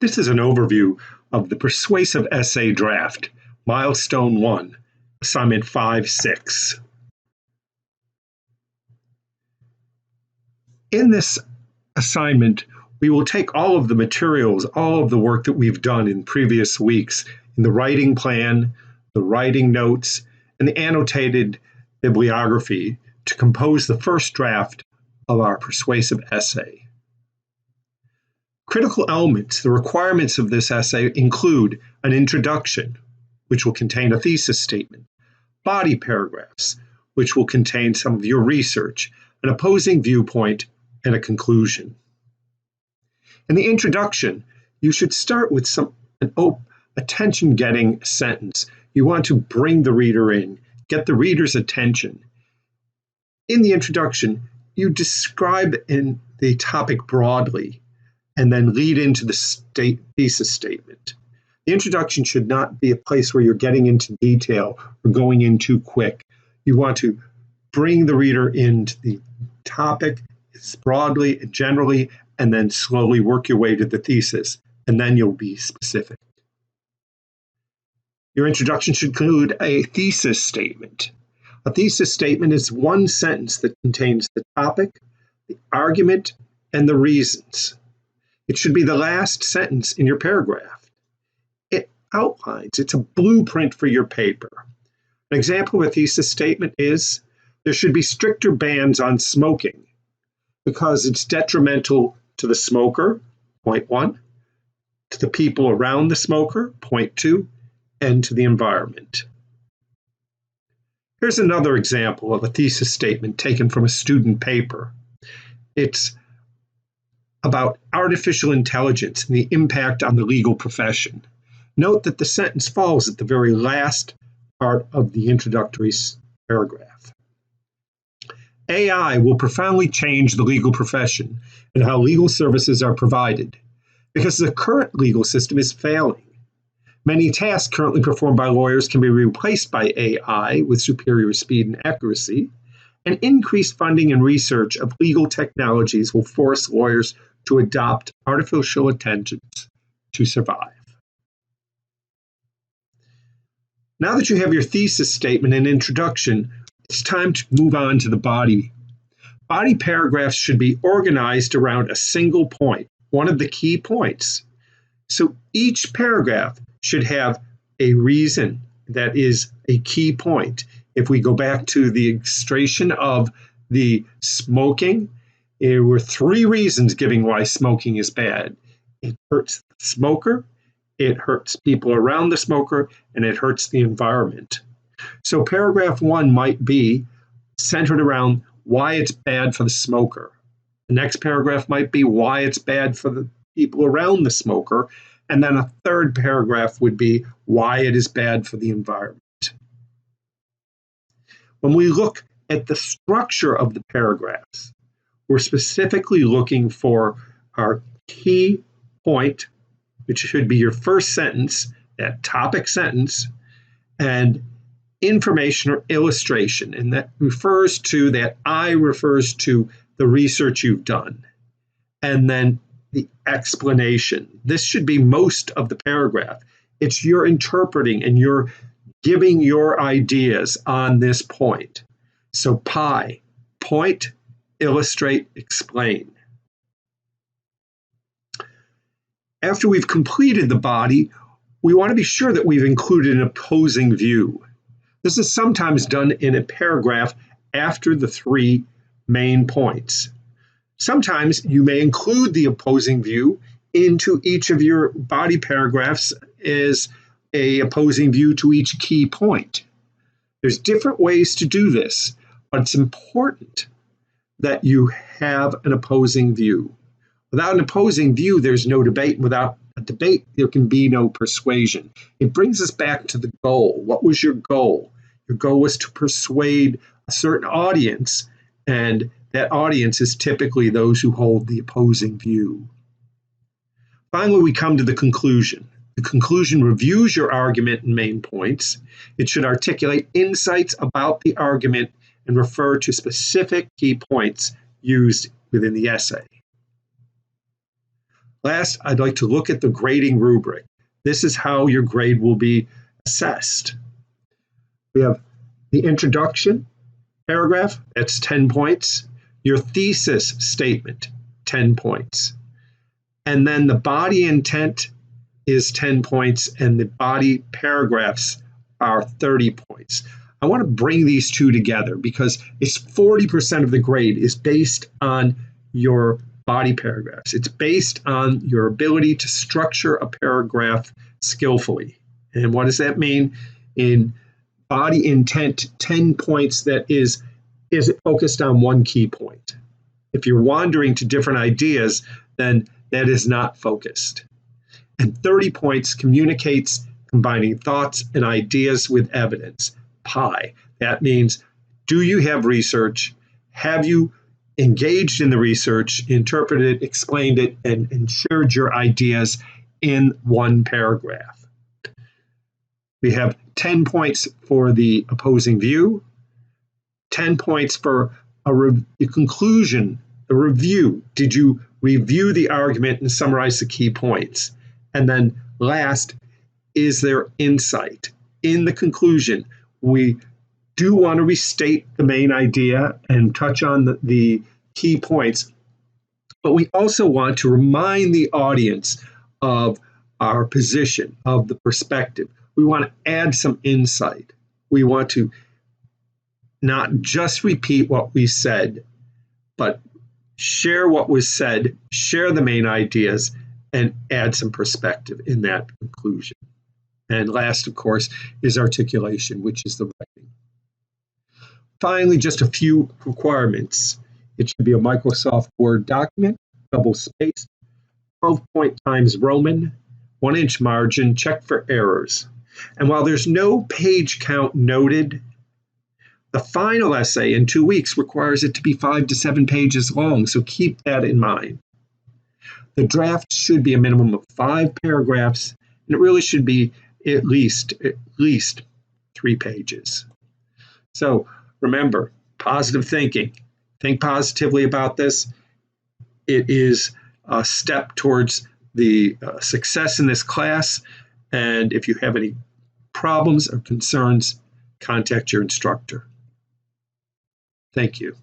This is an overview of the Persuasive Essay Draft, Milestone 1, Assignment 5-6. In this assignment, we will take all of the materials, all of the work that we've done in previous weeks in the writing plan, the writing notes, and the annotated bibliography to compose the first draft of our persuasive essay. Critical elements, the requirements of this essay include an introduction, which will contain a thesis statement, body paragraphs, which will contain some of your research, an opposing viewpoint, and a conclusion. In the introduction, you should start with an attention-getting sentence. You want to bring the reader in, get the reader's attention. In the introduction, you describe in the topic broadly, and then lead into the thesis statement. The introduction should not be a place where you're getting into detail or going in too quick. You want to bring the reader into the topic broadly and generally, and then slowly work your way to the thesis, and then you'll be specific. Your introduction should include a thesis statement. A thesis statement is one sentence that contains the topic, the argument, and the reasons. It should be the last sentence in your paragraph. It outlines, it's a blueprint for your paper. An example of a thesis statement is, there should be stricter bans on smoking because it's detrimental to the smoker, point 1, to the people around the smoker, point 2, and to the environment. Here's another example of a thesis statement taken from a student paper. It's about artificial intelligence and the impact on the legal profession. Note that the sentence falls at the very last part of the introductory paragraph. AI will profoundly change the legal profession and how legal services are provided because the current legal system is failing. Many tasks currently performed by lawyers can be replaced by AI with superior speed and accuracy, and increased funding and research of legal technologies will force lawyers to adopt artificial intelligence to survive. Now that you have your thesis statement and introduction, it's time to move on to the body. Body paragraphs should be organized around a single point, one of the key points. So each paragraph should have a reason that is a key point. If we go back to the illustration of the smoking, there were 3 reasons giving why smoking is bad. It hurts the smoker, it hurts people around the smoker, and it hurts the environment. So paragraph 1 might be centered around why it's bad for the smoker. The next paragraph might be why it's bad for the people around the smoker. And then a third paragraph would be why it is bad for the environment. When we look at the structure of the paragraphs, we're specifically looking for our key point, which should be your first sentence, that topic sentence, and information or illustration. And that refers to, that I refers to the research you've done. And then the explanation. This should be most of the paragraph. It's your interpreting and you're giving your ideas on this point. So PI, point, illustrate, explain. After we've completed the body, we want to be sure that we've included an opposing view. This is sometimes done in a paragraph after the 3 main points. Sometimes you may include the opposing view into each of your body paragraphs as an opposing view to each key point. There's different ways to do this, but it's important that you have an opposing view. Without an opposing view, there's no debate. Without a debate, there can be no persuasion. It brings us back to the goal. What was your goal? Your goal was to persuade a certain audience, and that audience is typically those who hold the opposing view. Finally, we come to the conclusion. The conclusion reviews your argument and main points. It should articulate insights about the argument and refer to specific key points used within the essay. Last, I'd like to look at the grading rubric. This is how your grade will be assessed. We have the introduction paragraph, that's 10 points. Your thesis statement, 10 points. And then the body intent is 10 points, and the body paragraphs are 30 points. I want to bring these two together because it's 40% of the grade is based on your body paragraphs. It's based on your ability to structure a paragraph skillfully. And what does that mean? In body intent, 10 points, that is it focused on one key point? If you're wandering to different ideas, then that is not focused. And 30 points communicates combining thoughts and ideas with evidence. PI. That means, do you have research? Have you engaged in the research, interpreted it, explained it, and shared your ideas in one paragraph? We have 10 points for the opposing view, 10 points for the conclusion, the review. Did you review the argument and summarize the key points? And then last, is there insight? In the conclusion, we do want to restate the main idea and touch on the key points, but we also want to remind the audience of our position, of the perspective. We want to add some insight. We want to not just repeat what we said, but share what was said, share the main ideas, and add some perspective in that conclusion. And last, of course, is articulation, which is the writing. Finally, just a few requirements. It should be a Microsoft Word document, double-spaced, 12-point Times Roman, 1-inch margin, check for errors. And while there's no page count noted, the final essay in 2 weeks requires it to be 5 to 7 pages long, so keep that in mind. The draft should be a minimum of 5 paragraphs, and it really should be at least 3 pages. So remember, positive thinking. Think positively about this. It is a step towards the success in this class. And if you have any problems or concerns, contact your instructor. Thank you.